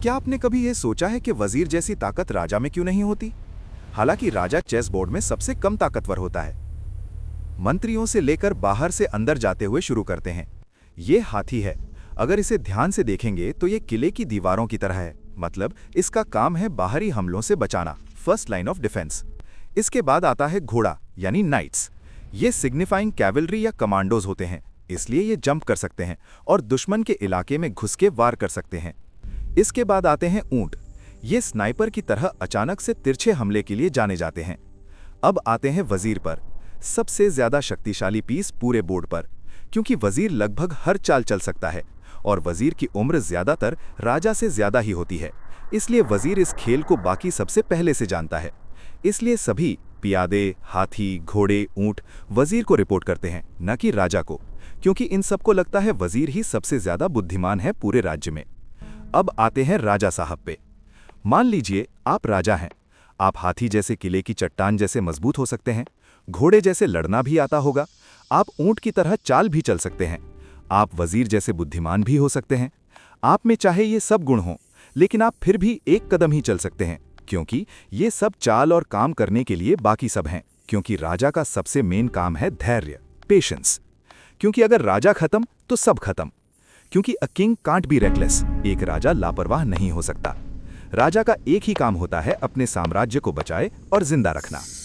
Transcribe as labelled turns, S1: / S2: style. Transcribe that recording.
S1: क्या आपने कभी यह सोचा है कि वजीर जैसी ताकत राजा में क्यों नहीं होती? हालांकि राजा चेस बोर्ड में सबसे कम ताकतवर होता है। मंत्रियों से लेकर बाहर से अंदर जाते हुए शुरू करते हैं। ये हाथी है। अगर इसे ध्यान से देखेंगे तो ये किले की दीवारों की तरह है, मतलब इसका काम है बाहरी हमलों से बचाना, फर्स्ट लाइन ऑफ डिफेंस। इसके बाद आता है घोड़ा यानी नाइट्स। ये सिग्निफाइंग कैवलरी या कमांडोज होते हैं, इसलिए ये जंप कर सकते हैं और दुश्मन के इलाके में घुस के वार कर सकते हैं। इसके बाद आते हैं ऊंट। ये स्नाइपर की तरह अचानक से तिरछे हमले के लिए जाने जाते हैं। अब आते हैं वजीर पर, सबसे ज्यादा शक्तिशाली पीस पूरे बोर्ड पर, क्योंकि वजीर लगभग हर चाल चल सकता है और वजीर की उम्र ज्यादातर राजा से ज्यादा ही होती है, इसलिए वजीर इस खेल को बाकी सबसे पहले से जानता है। इसलिए सभी पियादे, हाथी, घोड़े, ऊंट वजीर को रिपोर्ट करते हैं, न कि राजा को, क्योंकि इन सबको लगता है वजीर ही सबसे ज्यादा बुद्धिमान है पूरे राज्य में। अब आते हैं राजा साहब पे। मान लीजिए आप राजा हैं। आप हाथी जैसे किले की चट्टान जैसे मजबूत हो सकते हैं, घोड़े जैसे लड़ना भी आता होगा, आप ऊंट की तरह चाल भी चल सकते हैं, आप वजीर जैसे बुद्धिमान भी हो सकते हैं। आप में चाहे ये सब गुण हों, लेकिन आप फिर भी एक कदम ही चल सकते हैं, क्योंकि ये सब चाल और काम करने के लिए बाकी सब हैं। क्योंकि राजा का सबसे मेन काम है धैर्य, पेशेंस। क्योंकि अगर राजा खत्म तो सब खत्म। क्योंकि a king can't be reckless, एक राजा लापरवाह नहीं हो सकता। राजा का एक ही काम होता है, अपने साम्राज्य को बचाए और जिंदा रखना।